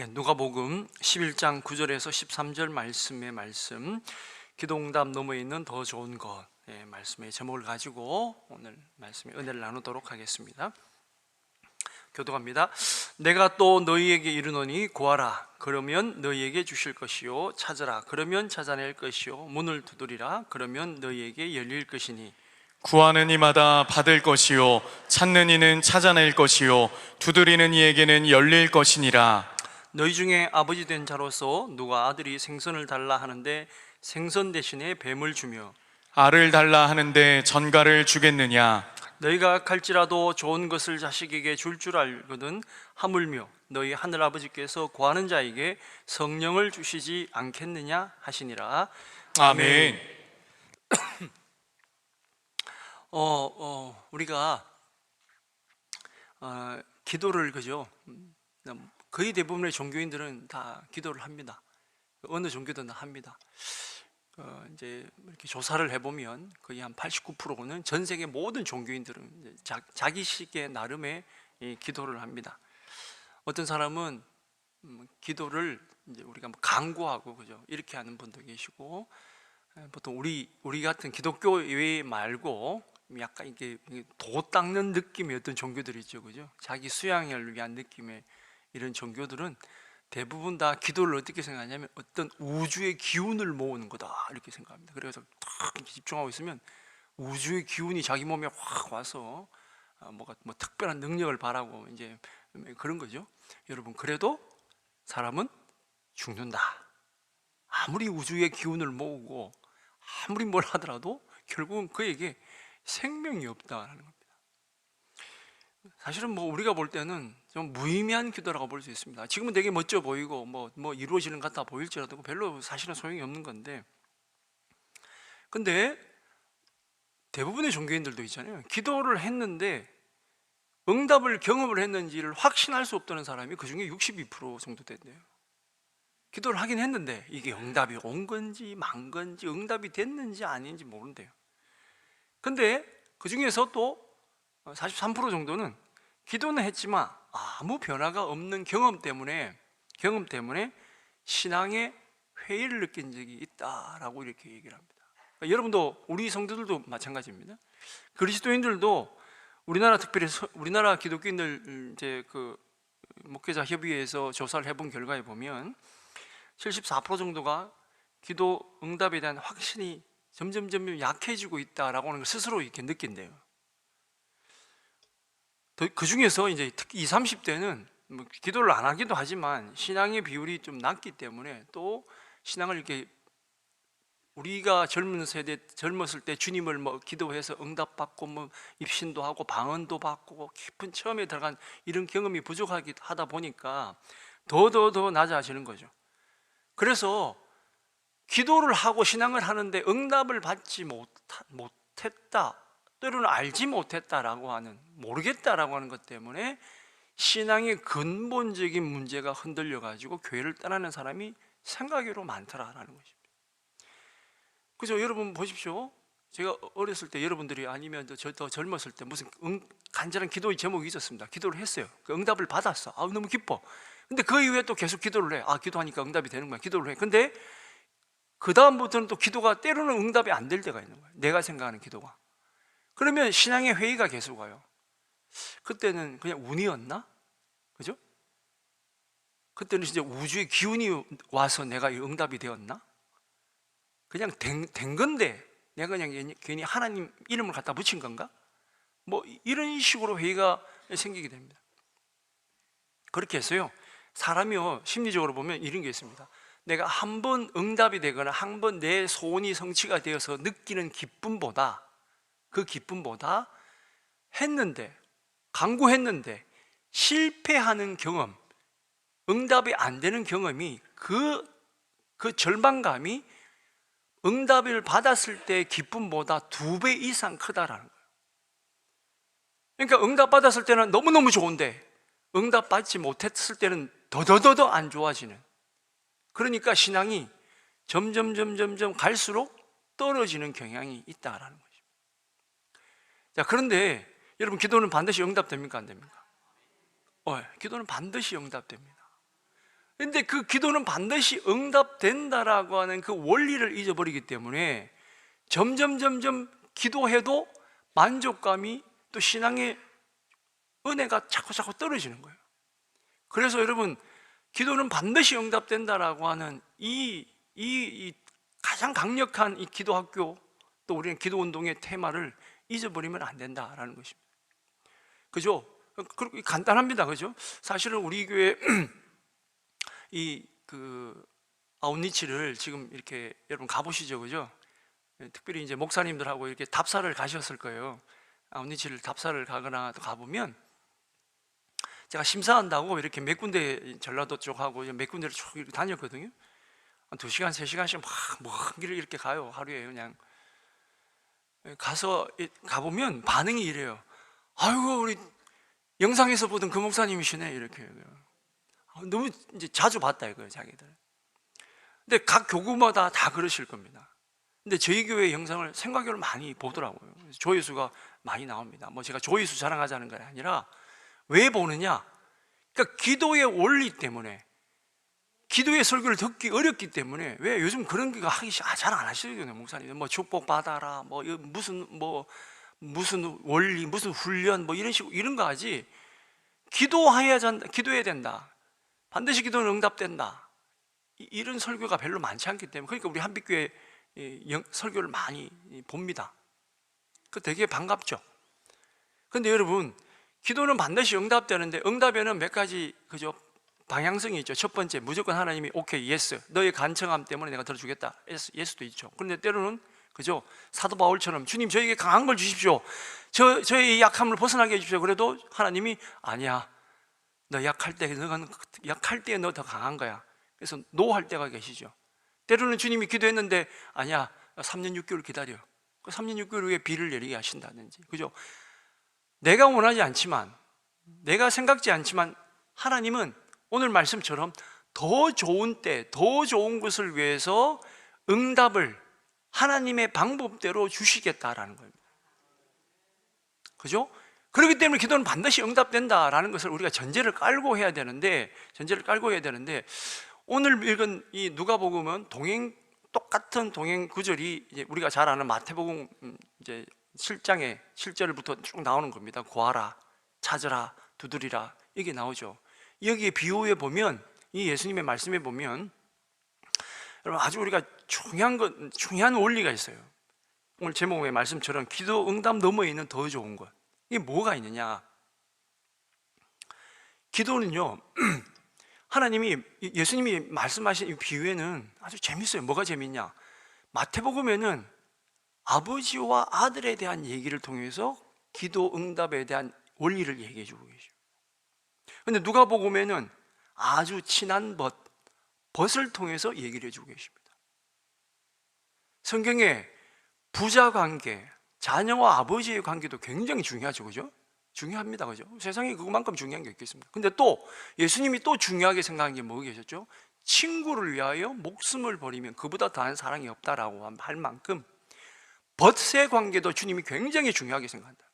누가복음 11장 9절에서 13절 말씀의 말씀, 기도응답 너머에 있는 더 좋은 것, 말씀의 제목을 가지고 오늘 말씀의 은혜를 나누도록 하겠습니다. 교독합니다. 내가 또 너희에게 이르노니 구하라 그러면 너희에게 주실 것이요, 찾으라 그러면 찾아낼 것이요, 문을 두드리라 그러면 너희에게 열릴 것이니 구하는 이마다 받을 것이요, 찾는 이는 찾아낼 것이요, 두드리는 이에게는 열릴 것이니라. 너희 중에 아버지 된 자로서 누가 아들이 생선을 달라 하는데 생선 대신에 뱀을 주며 알을 달라 하는데 전갈을 주겠느냐? 너희가 갈지라도 좋은 것을 자식에게 줄 알거든 하물며 너희 하늘 아버지께서 구하는 자에게 성령을 주시지 않겠느냐 하시니라. 아멘. 우리가 기도를 거의 대부분의 종교인들은 다 기도를 합니다. 어느 종교든 합니다. 이제 이렇게 조사를 해보면 거의 한 89%는 전 세계 모든 종교인들은 자기식의 나름의 기도를 합니다. 어떤 사람은 기도를 이제 우리가 강구하고 그죠, 이렇게 하는 분도 계시고, 보통 우리 같은 기독교 외 말고 약간 이게 도 닦는 느낌의 어떤 종교들이 있죠, 그죠? 자기 수양을 위한 느낌의 이런 종교들은 대부분 다 기도를 어떻게 생각하냐면 어떤 우주의 기운을 모으는 거다 이렇게 생각합니다. 그래서 탁 집중하고 있으면 우주의 기운이 자기 몸에 확 와서 뭐가 특별한 능력을 바라고 이제 그런 거죠. 여러분, 그래도 사람은 죽는다. 아무리 우주의 기운을 모으고 아무리 뭘 하더라도 결국은 그에게 생명이 없다는 겁니다. 사실은 우리가 볼 때는 좀 무의미한 기도라고 볼 수 있습니다. 지금은 되게 멋져 보이고 이루어지는 것 같아 보일지라도 별로 사실은 소용이 없는 건데, 근데 대부분의 종교인들도 있잖아요. 기도를 했는데 응답을 경험을 했는지를 확신할 수 없다는 사람이 그 중에 62% 정도 된대요. 기도를 하긴 했는데 이게 응답이 온 건지 만 건지 응답이 됐는지 아닌지 모른대요. 근데 그 중에서 또 43% 정도는 기도는 했지만 아무 변화가 없는 경험 때문에 신앙의 회의를 느낀 적이 있다라고 이렇게 얘기를 합니다. 그러니까 여러분도, 우리 성도들도 마찬가지입니다. 그리스도인들도 특별히 우리나라 기독교인들 이제 그 목회자 협의회에서 조사를 해본 결과에 보면 74% 정도가 기도 응답에 대한 확신이 점점 약해지고 있다라고 하는 걸 스스로 이렇게 느낀대요. 그 중에서 이제 특히 20, 30대는 기도를 안 하기도 하지만 신앙의 비율이 좀 낮기 때문에, 또 신앙을 이렇게 우리가 젊었을 때 주님을 기도해서 응답받고 입신도 하고 방언도 받고 깊은 체험에 들어간 이런 경험이 부족하다 보니까 더 낮아지는 거죠. 그래서 기도를 하고 신앙을 하는데 응답을 받지 못했다, 때로는 알지 못했다라고 하는, 모르겠다라고 하는 것 때문에 신앙의 근본적인 문제가 흔들려 가지고 교회를 떠나는 사람이 생각외로 많더라라는 것입니다. 그죠? 여러분 보십시오. 제가 어렸을 때, 여러분들이 아니면 더 젊었을 때 무슨 간절한 기도의 제목이 있었습니다. 기도를 했어요. 그 응답을 받았어. 너무 기뻐. 근데 그 이후에 또 계속 기도를 해. 기도하니까 응답이 되는 거야. 기도를 해. 근데 그 다음부터는 또 기도가 때로는 응답이 안 될 때가 있는 거예요. 내가 생각하는 기도가. 그러면 신앙의 회의가 계속 와요. 그때는 그냥 운이었나? 그죠? 그때는 진짜 우주의 기운이 와서 내가 응답이 되었나? 그냥 된 건데 내가 그냥 괜히 하나님 이름을 갖다 붙인 건가? 이런 식으로 회의가 생기게 됩니다. 그렇게 해서요, 사람이요, 심리적으로 보면 이런 게 있습니다. 내가 한 번 응답이 되거나 한 번 내 소원이 성취가 되어서 느끼는 기쁨보다, 그 기쁨보다 간구했는데 실패하는 경험, 응답이 안 되는 경험이, 그 절망감이 응답을 받았을 때 기쁨보다 2배 이상 크다라는 거예요. 그러니까 응답 받았을 때는 너무너무 좋은데 응답 받지 못했을 때는 더 안 좋아지는, 그러니까 신앙이 점점 갈수록 떨어지는 경향이 있다라는 거죠. 자, 그런데 여러분, 기도는 반드시 응답됩니까? 안 됩니까? 기도는 반드시 응답됩니다. 근데 그 기도는 반드시 응답된다라고 하는 그 원리를 잊어버리기 때문에 점점 기도해도 만족감이, 또 신앙의 은혜가 자꾸 떨어지는 거예요. 그래서 여러분, 기도는 반드시 응답된다라고 하는 이 가장 강력한 이 기도학교, 또 우리는 기도 운동의 테마를 잊어버리면 안 된다라는 것입니다. 그죠? 그리고 간단합니다. 그죠? 사실은 우리 교회 아웃리치를 지금 이렇게 여러분 가보시죠. 그죠? 특별히 이제 목사님들하고 이렇게 답사를 가셨을 거예요. 아웃리치를 답사를 가거나 또 가보면 제가 심사한다고 이렇게 몇 군데, 전라도 쪽하고 몇 군데를 쭉 이렇게 다녔거든요. 한 2시간, 3시간씩 한 길을 이렇게 가요. 하루에 그냥. 가보면 반응이 이래요. 아이고, 우리 영상에서 보던 그 목사님이시네. 이렇게. 너무 이제 자주 봤다 이거예요, 자기들. 근데 각 교구마다 다 그러실 겁니다. 근데 저희 교회 영상을 생각을 많이 보더라고요. 조회수가 많이 나옵니다. 뭐 제가 조회수 자랑하자는 건 아니라 왜 보느냐? 그러니까 기도의 원리 때문에, 기도의 설교를 듣기 어렵기 때문에. 왜 요즘 그런 거 하기 잘 안 하시거든요, 목사님. 뭐 축복 받아라, 뭐 무슨 원리, 무슨 훈련, 뭐 이런 식으로 이런 거 하지. 기도해야 된다. 반드시 기도는 응답된다. 이런 설교가 별로 많지 않기 때문에. 그러니까 우리 한빛교회 설교를 많이 봅니다. 그 되게 반갑죠. 근데 여러분, 기도는 반드시 응답되는데 응답에는 몇 가지 그죠 방향성이 있죠. 첫 번째, 무조건 하나님이 오케이, 예스, 너의 간청함 때문에 내가 들어주겠다, 예스도 있죠. 그런데 때로는 그죠, 사도 바울처럼 주님 저에게 강한 걸 주십시오, 저의 약함을 벗어나게 해주십시오. 그래도 하나님이 아니야, 너 약할 때 너 더 강한 거야. 그래서 노할 때가 계시죠. 때로는 주님이 기도했는데 아니야, 3년 6개월 기다려. 그 3년 6개월 후에 비를 내리게 하신다든지. 그죠? 내가 원하지 않지만, 내가 생각지 않지만 하나님은 오늘 말씀처럼 더 좋은 때, 더 좋은 것을 위해서 응답을 하나님의 방법대로 주시겠다라는 겁니다. 그죠? 그렇기 때문에 기도는 반드시 응답된다라는 것을 우리가 전제를 깔고 해야 되는데, 오늘 읽은 이 누가복음은 똑같은 동행 구절이 이제 우리가 잘 아는 마태복음 이제 7장의 7절부터 쭉 나오는 겁니다. 구하라, 찾으라, 두드리라, 이게 나오죠. 여기에 비유에 보면, 이 예수님의 말씀에 보면 여러분 아주 우리가 중요한 원리가 있어요. 오늘 제목의 말씀처럼 기도 응답 너머에 있는 더 좋은 것, 이게 뭐가 있느냐? 기도는요, 하나님이, 예수님이 말씀하신 이 비유에는 아주 재밌어요. 뭐가 재밌냐? 마태복음에는 아버지와 아들에 대한 얘기를 통해서 기도 응답에 대한 원리를 얘기해 주고 계셔요. 근데 누가복음에는 아주 친한 벗을 통해서 얘기를 해주고 계십니다. 성경에 부자 관계, 자녀와 아버지의 관계도 굉장히 중요하죠. 그죠? 중요합니다. 그죠? 세상에 그만큼 중요한 게 있겠습니까? 근데 또 예수님이 또 중요하게 생각한 게 뭐 계셨죠? 친구를 위하여 목숨을 버리면 그보다 더한 사랑이 없다라고 할 만큼 벗의 관계도 주님이 굉장히 중요하게 생각한다.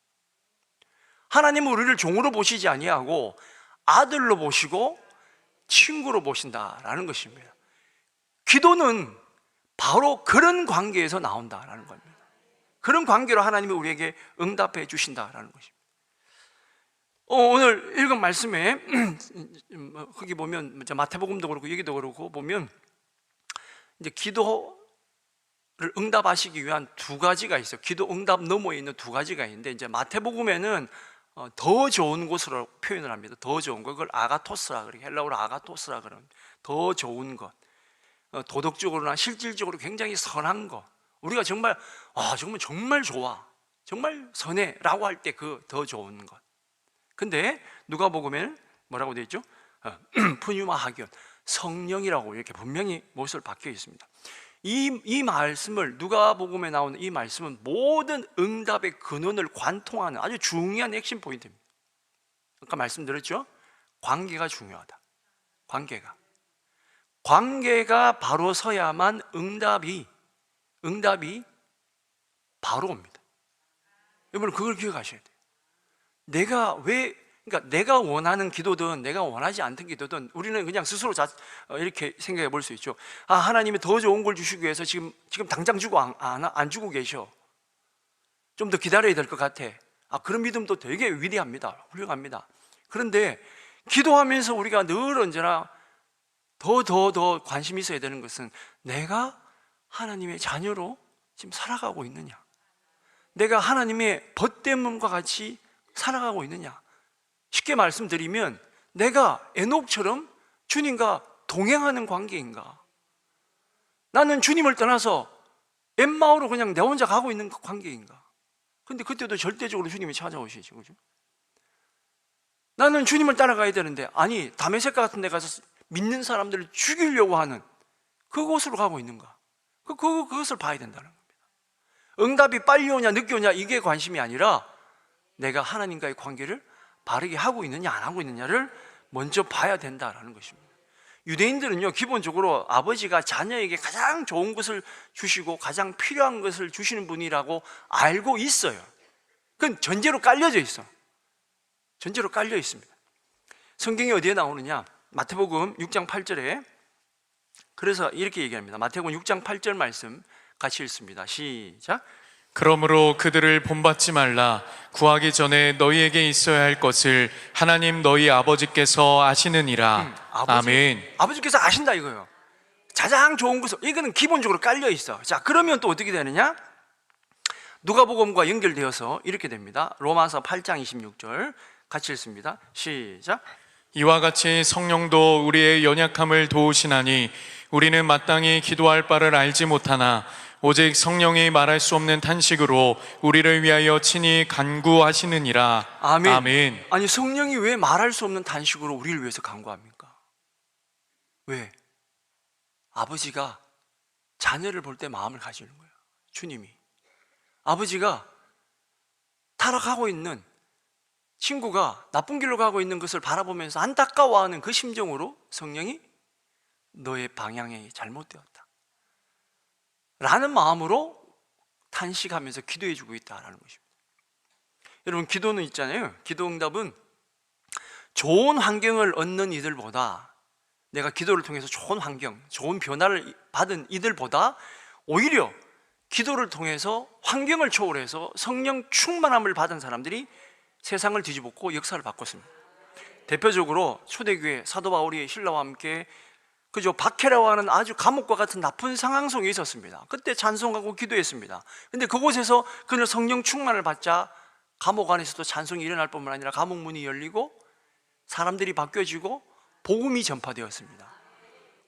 하나님은 우리를 종으로 보시지 아니하고 아들로 보시고 친구로 보신다라는 것입니다. 기도는 바로 그런 관계에서 나온다라는 겁니다. 그런 관계로 하나님이 우리에게 응답해 주신다라는 것입니다. 오늘 읽은 말씀에 거기 보면 마태복음도 그렇고 여기도 그렇고 보면 이제 기도를 응답하시기 위한 두 가지가 있어요. 기도 응답 너머에 있는 두 가지가 있는데, 이제 마태복음에는 더 좋은 곳으로 표현을 합니다. 더 좋은 것, 그걸 아가토스라 그래요. 헬라어로 아가토스라 그러는 더 좋은 것, 도덕적으로나 실질적으로 굉장히 선한 것, 우리가 정말 좋아, 정말 선해라고 할 때 그 더 좋은 것. 근데 누가복음에는 뭐라고 되어 있죠? 푸뉴마 하기온, 성령이라고 이렇게 분명히 못을 박혀 있습니다. 이 말씀을, 누가복음에 나오는 이 말씀은 모든 응답의 근원을 관통하는 아주 중요한 핵심 포인트입니다. 아까 말씀드렸죠? 관계가 중요하다. 관계가 바로 서야만 응답이 바로 옵니다. 여러분 그걸 기억하셔야 돼요. 내가 왜 그러니까 내가 원하는 기도든 내가 원하지 않던 기도든 우리는 그냥 스스로 이렇게 생각해 볼 수 있죠. 아, 하나님이 더 좋은 걸 주시기 위해서 지금 당장 주고 안 주고 계셔. 좀 더 기다려야 될 것 같아. 아, 그런 믿음도 되게 위대합니다. 훌륭합니다. 그런데 기도하면서 우리가 늘 언제나 더 관심 있어야 되는 것은 내가 하나님의 자녀로 지금 살아가고 있느냐, 내가 하나님의 벗된 몸과 같이 살아가고 있느냐. 쉽게 말씀드리면 내가 에녹처럼 주님과 동행하는 관계인가, 나는 주님을 떠나서 엠마오로 그냥 내 혼자 가고 있는 관계인가. 근데 그때도 절대적으로 주님이 찾아오시죠, 그죠? 나는 주님을 따라가야 되는데 아니 다메섹 같은 데 가서 믿는 사람들을 죽이려고 하는 그곳으로 가고 있는가. 그것을 봐야 된다는 겁니다. 응답이 빨리 오냐 늦게 오냐 이게 관심이 아니라 내가 하나님과의 관계를 바르게 하고 있느냐 안 하고 있느냐를 먼저 봐야 된다는 것입니다. 유대인들은요, 기본적으로 아버지가 자녀에게 가장 좋은 것을 주시고 가장 필요한 것을 주시는 분이라고 알고 있어요. 그건 전제로 깔려져 있어. 전제로 깔려 있습니다. 성경이 어디에 나오느냐? 마태복음 6장 8절에 그래서 이렇게 얘기합니다. 마태복음 6장 8절 말씀 같이 읽습니다. 시작. 그러므로 그들을 본받지 말라. 구하기 전에 너희에게 있어야 할 것을 하나님 너희 아버지께서 아시느니라. 아멘. 아버지께서 아신다 이거예요. 가장 좋은 것을, 이거는 기본적으로 깔려 있어. 자, 그러면 또 어떻게 되느냐? 누가복음과 연결되어서 이렇게 됩니다. 로마서 8장 26절 같이 읽습니다. 시작. 이와 같이 성령도 우리의 연약함을 도우시나니 우리는 마땅히 기도할 바를 알지 못하나 오직 성령이 말할 수 없는 탄식으로 우리를 위하여 친히 간구하시느니라. 아멘. 아멘. 아니, 성령이 왜 말할 수 없는 탄식으로 우리를 위해서 간구합니까? 왜? 아버지가 자녀를 볼 때 마음을 가지는 거예요. 주님이 아버지가 타락하고 있는 친구가 나쁜 길로 가고 있는 것을 바라보면서 안타까워하는 그 심정으로 성령이 너의 방향이 잘못되었다 라는 마음으로 탄식하면서 기도해 주고 있다는 것입니다. 여러분, 기도는 있잖아요. 기도 응답은 좋은 환경을 얻는 이들보다, 내가 기도를 통해서 좋은 환경, 좋은 변화를 받은 이들보다 오히려 기도를 통해서 환경을 초월해서 성령 충만함을 받은 사람들이 세상을 뒤집었고 역사를 바꿨습니다. 대표적으로 초대교회 사도 바울이 신라와 함께 박해라고 하는 아주 감옥과 같은 나쁜 상황 속에 있었습니다. 그때 찬송하고 기도했습니다. 근데 그곳에서 그는 성령 충만을 받자 감옥 안에서도 찬송이 일어날 뿐만 아니라 감옥 문이 열리고 사람들이 바뀌어지고 복음이 전파되었습니다.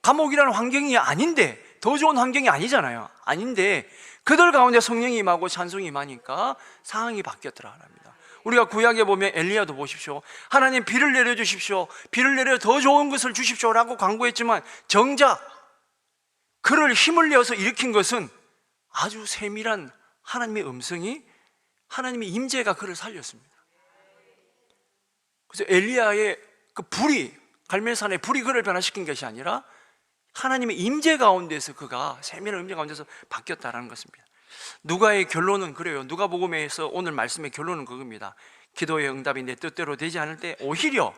감옥이라는 환경이 아닌데, 더 좋은 환경이 아니잖아요. 아닌데 그들 가운데 성령이 임하고 찬송이 임하니까 상황이 바뀌었더라 합니다. 우리가 구약에 보면 엘리야도 보십시오. 하나님 비를 내려주십시오. 비를 내려 더 좋은 것을 주십시오 라고 간구했지만 정작 그를 힘을 내어서 일으킨 것은 아주 세밀한 하나님의 음성이, 하나님의 임재가 그를 살렸습니다. 그래서 엘리야의 그 불이, 갈멜산의 불이 그를 변화시킨 것이 아니라 하나님의 임재 가운데서 그가 세밀한 임재 가운데서 바뀌었다는 것입니다. 누가의 결론은 그래요. 누가복음에서 오늘 말씀의 결론은 그겁니다. 기도의 응답이 내 뜻대로 되지 않을 때 오히려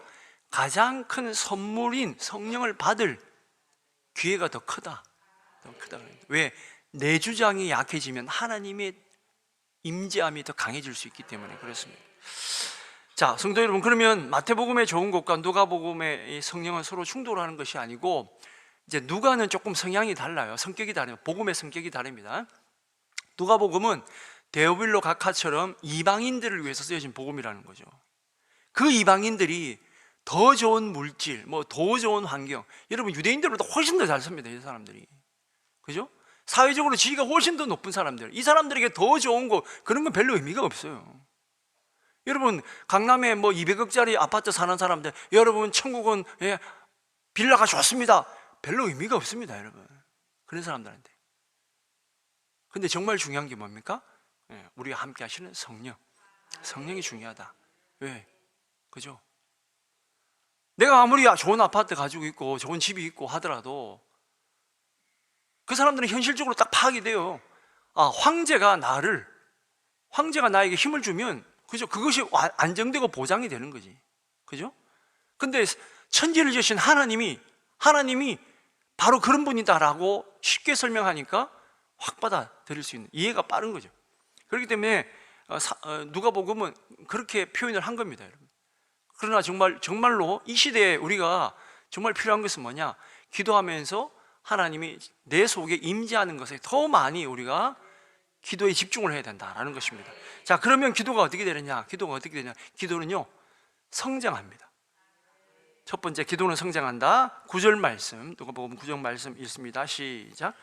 가장 큰 선물인 성령을 받을 기회가 더 크다. 왜? 내 주장이 약해지면 하나님의 임재함이 더 강해질 수 있기 때문에 그렇습니다. 자, 성도 여러분, 그러면 마태복음의 좋은 것과 누가복음의 성령은 서로 충돌하는 것이 아니고, 이제 누가는 조금 성향이 달라요. 성격이 다릅니다. 복음의 성격이 다릅니다. 누가복음은 데오빌로 각하처럼 이방인들을 위해서 쓰여진 복음이라는 거죠. 그 이방인들이 더 좋은 물질, 더 좋은 환경, 여러분 유대인들보다 훨씬 더 잘 삽니다. 이 사람들이, 그죠? 사회적으로 지위가 훨씬 더 높은 사람들, 이 사람들에게 더 좋은 거, 그런 건 별로 의미가 없어요. 여러분, 강남에 200억짜리 아파트 사는 사람들, 여러분 천국은 빌라가 좋습니다, 별로 의미가 없습니다, 여러분. 그런 사람들한테. 근데 정말 중요한 게 뭡니까? 우리가 함께 하시는 성령. 성령이 중요하다. 왜? 그죠? 내가 아무리 좋은 아파트 가지고 있고 좋은 집이 있고 하더라도 그 사람들은 현실적으로 딱 파악이 돼요. 황제가 나에게 힘을 주면, 그죠? 그것이 안정되고 보장이 되는 거지. 그죠? 근데 천지를 지으신 하나님이 바로 그런 분이다라고 쉽게 설명하니까 확 받아들일 수 있는, 이해가 빠른 거죠. 그렇기 때문에 누가복음은 그렇게 표현을 한 겁니다, 여러분. 그러나 정말로 이 시대에 우리가 정말 필요한 것은 뭐냐? 기도하면서 하나님이 내 속에 임재하는 것에 더 많이 우리가 기도에 집중을 해야 된다라는 것입니다. 자, 그러면 기도가 어떻게 되느냐? 기도는요, 성장합니다. 첫 번째, 기도는 성장한다. 9절 말씀, 누가복음 9절 말씀 읽습니다. 시작.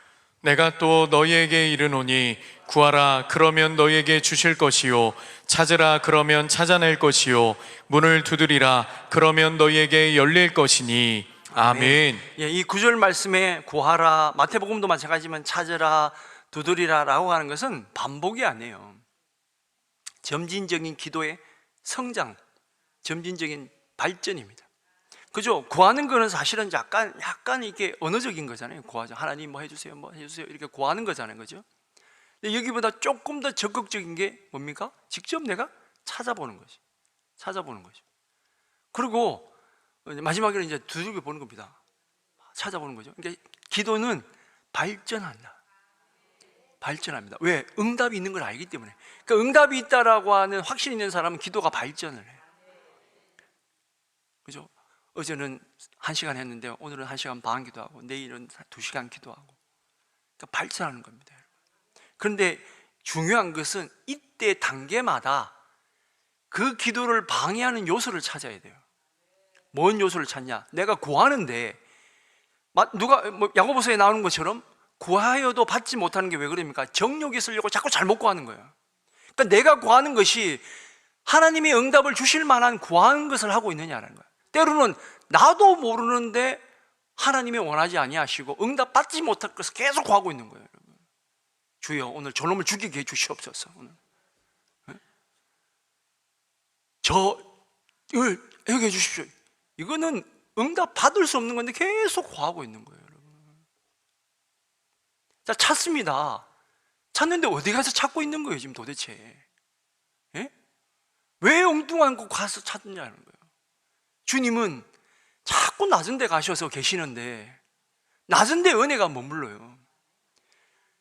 내가 또 너희에게 이르노니 구하라 그러면 너희에게 주실 것이요 찾으라 그러면 찾아낼 것이요 문을 두드리라 그러면 너희에게 열릴 것이니. 아멘. 예, 이 9절 말씀에 구하라, 마태복음도 마찬가지지만 찾으라, 두드리라라고 하는 것은 반복이 아니에요. 점진적인 기도의 성장, 점진적인 발전입니다. 그죠? 구하는 거는 사실은 약간 이게 언어적인 거잖아요. 구하죠. 하나님 뭐 해주세요, 뭐 해주세요, 이렇게 구하는 거잖아요. 그죠? 근데 여기보다 조금 더 적극적인 게 뭡니까? 직접 내가 찾아보는 거죠. 그리고 마지막에는 이제 두들겨 보는 겁니다. 찾아보는 거죠. 그러니까 기도는 발전합니다. 왜? 응답이 있는 걸 알기 때문에. 그러니까 응답이 있다라고 하는 확신 있는 사람은 기도가 발전을 해요. 그죠? 어제는 1시간 했는데 오늘은 1시간 반 기도하고 내일은 2시간 기도하고, 그러니까 발전하는 겁니다. 그런데 중요한 것은 이때 단계마다 그 기도를 방해하는 요소를 찾아야 돼요. 뭔 요소를 찾냐? 내가 구하는데 야고보서에 나오는 것처럼 구하여도 받지 못하는 게 왜 그럽니까? 정욕이 있으려고 자꾸 잘못 구하는 거예요. 그러니까 내가 구하는 것이 하나님이 응답을 주실 만한 구하는 것을 하고 있느냐라는 거예요. 때로는 나도 모르는데 하나님이 원하지 아니하시고 응답 받지 못할 것을 계속 구하고 있는 거예요. 여러분. 주여 오늘 저놈을 죽이게 해 주시옵소서. 오늘. 저를 여기 해주십시오. 이거는 응답 받을 수 없는 건데 계속 구하고 있는 거예요, 여러분. 자, 찾습니다. 찾는데 어디 가서 찾고 있는 거예요, 지금 도대체? 예? 왜 엉뚱한 곳 가서 찾느냐는 거예요. 주님은 자꾸 낮은 데 가셔서 계시는데 낮은 데 은혜가 머물러요.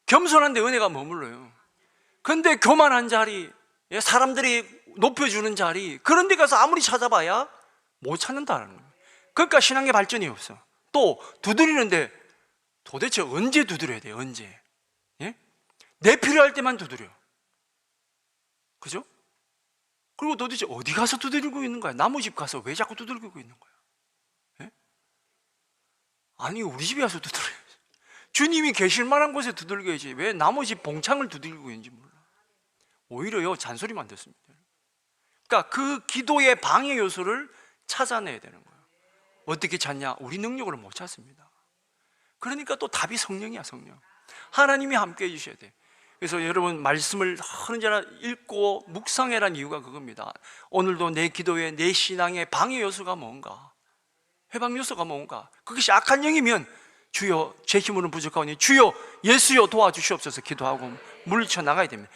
겸손한 데 은혜가 머물러요. 그런데 교만한 자리, 사람들이 높여주는 자리, 그런 데 가서 아무리 찾아봐야 못 찾는다는 거예요. 그러니까 신앙의 발전이 없어. 또 두드리는데 도대체 언제 두드려야 돼요? 언제? 예? 내 필요할 때만 두드려. 그죠? 그리고 도대체 어디 가서 두드리고 있는 거야? 나무 집 가서 왜 자꾸 두드리고 있는 거야? 예? 아니, 우리 집에 와서 두드려야지. 주님이 계실 만한 곳에 두들겨야지. 왜 나무 집 봉창을 두들기고 있는지 몰라. 오히려요, 잔소리만 듣습니다. 그러니까 그 기도의 방해 요소를 찾아내야 되는 거예요. 어떻게 찾냐? 우리 능력으로 못 찾습니다. 그러니까 또 답이 성령이야, 성령. 하나님이 함께 해주셔야 돼. 그래서 여러분 말씀을 언제나 읽고 묵상해란 이유가 그겁니다. 오늘도 내 기도에 내 신앙의 방해 요소가 뭔가, 회방 요소가 뭔가, 그것이 악한 영이면 주여 제 힘으로는 부족하오니 주여 예수여 도와주시옵소서 기도하고 물리쳐 나가야 됩니다.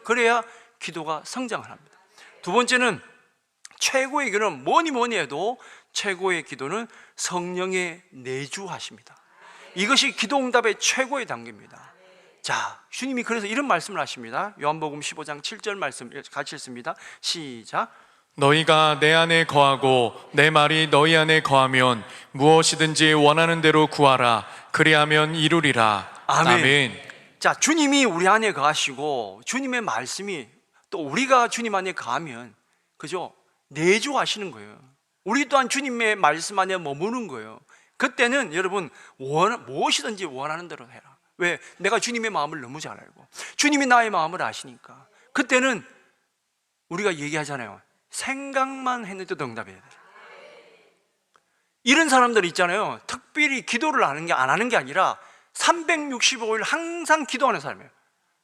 그래야 기도가 성장을 합니다. 두 번째는 최고의 기도는 뭐니 해도 최고의 기도는 성령의 내주하십니다. 이것이 기도응답의 최고의 단계입니다. 자, 주님이 그래서 이런 말씀을 하십니다. 요한복음 15장 7절 말씀 같이 읽습니다. 시작. 너희가 내 안에 거하고 내 말이 너희 안에 거하면 무엇이든지 원하는 대로 구하라 그리하면 이루리라. 아멘. 자, 주님이 우리 안에 거하시고 주님의 말씀이 또 우리가 주님 안에 거하면, 그죠? 내주하시는 거예요. 우리 또한 주님의 말씀 안에 머무는 거예요. 그때는 여러분 무엇이든지 원하는 대로 해라. 왜? 내가 주님의 마음을 너무 잘 알고 주님이 나의 마음을 아시니까. 그때는 우리가 얘기하잖아요. 생각만 했는데도 응답해야 돼. 이런 사람들 있잖아요. 특별히 기도를 안 하는 게 아니라 365일 항상 기도하는 사람이에요.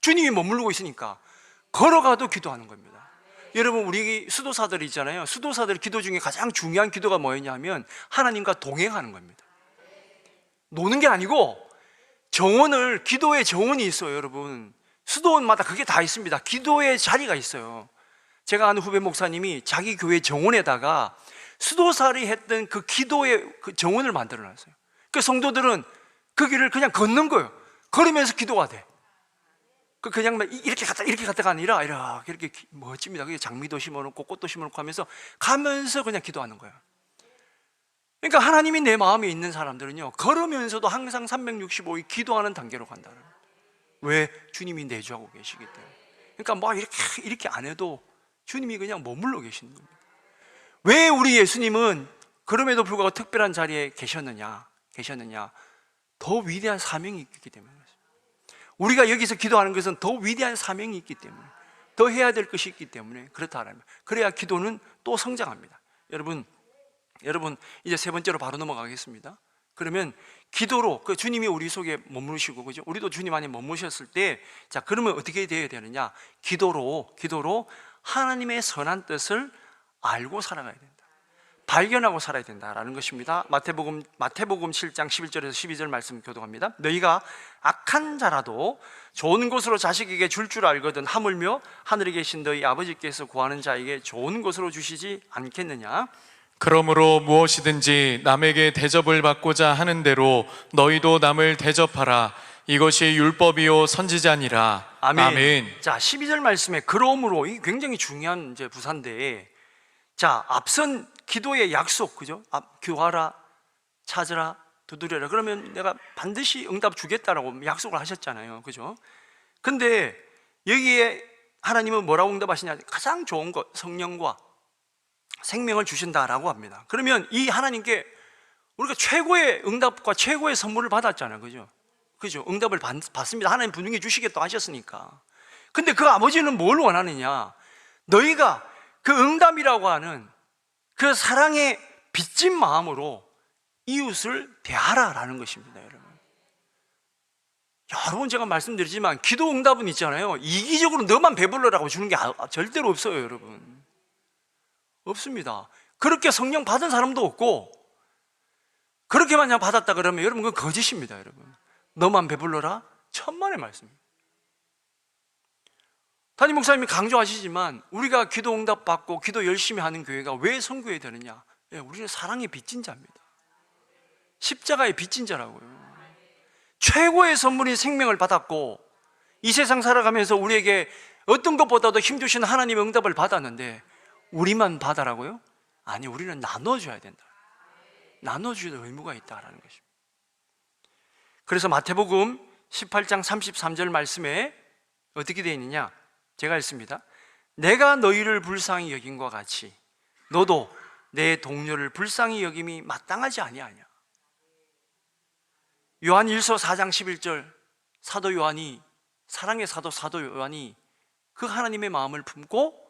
주님이 머무르고 있으니까 걸어가도 기도하는 겁니다. 여러분, 우리 수도사들 있잖아요. 수도사들 기도 중에 가장 중요한 기도가 뭐였냐면 하나님과 동행하는 겁니다. 노는 게 아니고 기도의 정원이 있어요. 여러분, 수도원마다 그게 다 있습니다. 기도의 자리가 있어요. 제가 아는 후배 목사님이 자기 교회 정원에다가 수도살이 했던 그 기도의 그 정원을 만들어놨어요. 그 성도들은 그 길을 그냥 걷는 거예요. 걸으면서 기도가 돼. 그냥 이렇게 갔다가 아니라 이렇게 멋집니다. 그게 장미도 심어놓고 꽃도 심어놓고 가면서 그냥 기도하는 거예요. 그러니까 하나님이 내 마음에 있는 사람들은요, 걸으면서도 항상 365일 기도하는 단계로 간다는 거예요. 왜? 주님이 내주하고 계시기 때문에. 그러니까 막 이렇게 안 해도 주님이 그냥 머물러 계시는 겁니다. 왜 우리 예수님은 그럼에도 불구하고 특별한 자리에 계셨느냐? 더 위대한 사명이 있기 때문에. 우리가 여기서 기도하는 것은 더 위대한 사명이 있기 때문에, 더 해야 될 것이 있기 때문에 그렇다라면, 그래야 기도는 또 성장합니다. 여러분 이제 세 번째로 바로 넘어가겠습니다. 그러면 기도로 그 주님이 우리 속에 머무르시고, 그죠? 우리도 주님 안에 머무르셨을 때, 자, 그러면 어떻게 되어야 되느냐? 기도로 하나님의 선한 뜻을 알고 살아가야 된다. 발견하고 살아야 된다라는 것입니다. 마태복음 7장 11절에서 12절 말씀 교독합니다. 너희가 악한 자라도 좋은 것으로 자식에게 줄 알거든 하물며 하늘에 계신 너희 아버지께서 구하는 자에게 좋은 것으로 주시지 않겠느냐? 그러므로 무엇이든지 남에게 대접을 받고자 하는 대로 너희도 남을 대접하라. 이것이 율법이요 선지자니라. 아멘. 자, 12절 말씀에 그러므로, 이 굉장히 중요한 이제 부사인데, 자, 앞선 기도의 약속, 그죠? 구하라, 찾으라, 두드려라. 그러면 내가 반드시 응답 주겠다라고 약속을 하셨잖아요, 그죠? 근데 여기에 하나님은 뭐라고 응답하시냐? 가장 좋은 것, 성령과 생명을 주신다라고 합니다. 그러면 이 하나님께 우리가 최고의 응답과 최고의 선물을 받았잖아요, 그죠? 응답을 받습니다. 하나님 분명히 주시겠다 하셨으니까. 근데 그 아버지는 뭘 원하느냐? 너희가 그 응답이라고 하는 그 사랑의 빚진 마음으로 이웃을 대하라라는 것입니다, 여러분. 여러 번 제가 말씀드리지만 기도 응답은 있잖아요, 이기적으로 너만 배불러라고 주는 게 절대로 없어요, 여러분. 없습니다. 그렇게 성령 받은 사람도 없고, 그렇게만 그냥 받았다 그러면 여러분 그건 거짓입니다, 여러분. 너만 배불러라? 천만의 말씀입니다. 담임 목사님이 강조하시지만 우리가 기도 응답 받고 기도 열심히 하는 교회가 왜 선교해야 되느냐? 우리는 사랑의 빚진 자입니다. 십자가의 빚진 자라고요. 최고의 선물인 생명을 받았고, 이 세상 살아가면서 우리에게 어떤 것보다도 힘주시는 하나님의 응답을 받았는데 우리만 받아라고요? 아니, 우리는 나눠줘야 된다. 나눠줄 의무가 있다라는 것입니다. 그래서 마태복음 18장 33절 말씀에 어떻게 되어 있느냐? 제가 읽습니다. 내가 너희를 불쌍히 여김과 같이 너도 내 동료를 불쌍히 여김이 마땅하지 아니하냐? 요한 1서 4장 11절, 사도 요한이, 사랑의 사도 요한이 그 하나님의 마음을 품고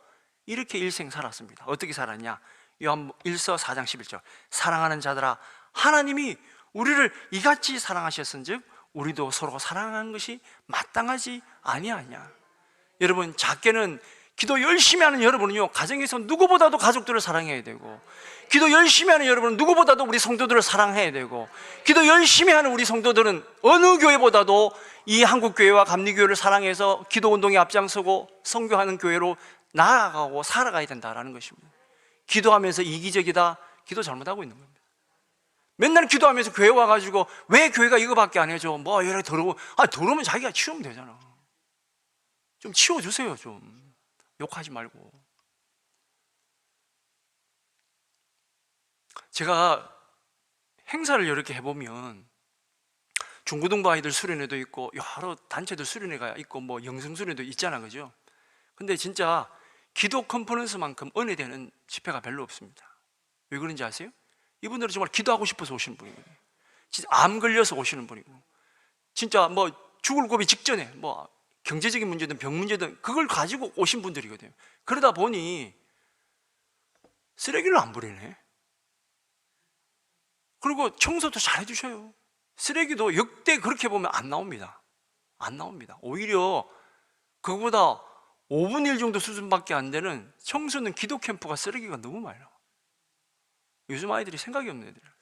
이렇게 일생 살았습니다. 어떻게 살았냐? 요한 1서 4장 11절, 사랑하는 자들아, 하나님이 우리를 이같이 사랑하셨은즉 우리도 서로 사랑하는 것이 마땅하지 아니하냐? 여러분, 작게는 기도 열심히 하는 여러분은요, 가정에서 누구보다도 가족들을 사랑해야 되고, 기도 열심히 하는 여러분은 누구보다도 우리 성도들을 사랑해야 되고, 기도 열심히 하는 우리 성도들은 어느 교회보다도 이 한국교회와 감리교회를 사랑해서 기도운동에 앞장서고 선교하는 교회로 나아가고 살아가야 된다는 것입니다. 기도하면서 이기적이다, 기도 잘못하고 있는 겁니다. 맨날 기도하면서 교회 와가지고 왜 교회가 이거밖에 안 해줘? 뭐 이렇게 더러워. 더러우면 자기가 치우면 되잖아. 좀 치워주세요. 좀 욕하지 말고. 제가 행사를 이렇게 해보면 중고등부 아이들 수련회도 있고 여러 단체들 수련회가 있고 뭐 영성 수련회도 있잖아, 그죠? 근데 진짜 기도 컨퍼런스만큼 은혜되는 집회가 별로 없습니다. 왜 그런지 아세요? 이분들은 정말 기도하고 싶어서 오시는 분이거든요. 진짜 암 걸려서 오시는 분이고, 진짜 뭐 죽을 고비 직전에 뭐 경제적인 문제든 병 문제든 그걸 가지고 오신 분들이거든요. 그러다 보니 쓰레기를 안 버리네. 그리고 청소도 잘 해주셔요. 쓰레기도 역대 그렇게 보면 안 나옵니다. 안 나옵니다. 오히려 그거보다 5분의 1 정도 수준밖에 안 되는 청소는 기도 캠프가 쓰레기가 너무 많이 나와. 요즘 아이들이 생각이 없는 애들이에요.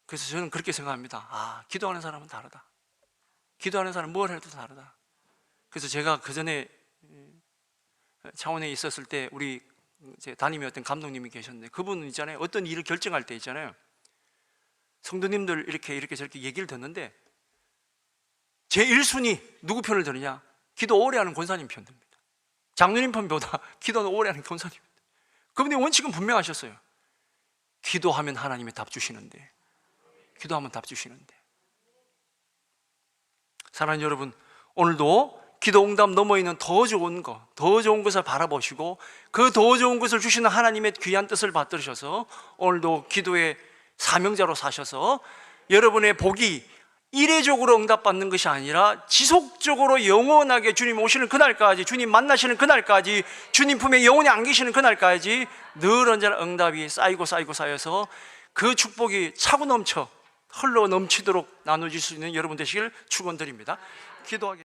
그래서 저는 그렇게 생각합니다. 기도하는 사람은 다르다. 기도하는 사람은 뭘 해도 다르다. 그래서 제가 그 전에 창원에 있었을 때 우리 제 담임이었던 감독님이 계셨는데, 그분은 있잖아요, 어떤 일을 결정할 때 있잖아요, 성도님들 이렇게 저렇게 얘기를 듣는데 제 1순위 누구 편을 들으냐? 기도 오래 하는 권사님 편 듭니다. 장로님 편보다 기도는 오래 하는 권사님. 그분의 원칙은 분명하셨어요. 기도하면 하나님이 답 주시는데, 기도하면 답 주시는데. 사랑하는 여러분, 오늘도 기도 응답 넘어 있는 더 좋은 것, 더 좋은 것을 바라보시고 그 더 좋은 것을 주시는 하나님의 귀한 뜻을 받들으셔서 오늘도 기도의 사명자로 사셔서 여러분의 복이 이례적으로 응답받는 것이 아니라 지속적으로 영원하게 주님 오시는 그날까지, 주님 만나시는 그날까지, 주님 품에 영원히 안기시는 그날까지 늘 언제나 응답이 쌓이고 쌓여서 그 축복이 차고 넘쳐 흘러 넘치도록 나눠질 수 있는 여러분 되시길 축원드립니다. 기도하겠습니다.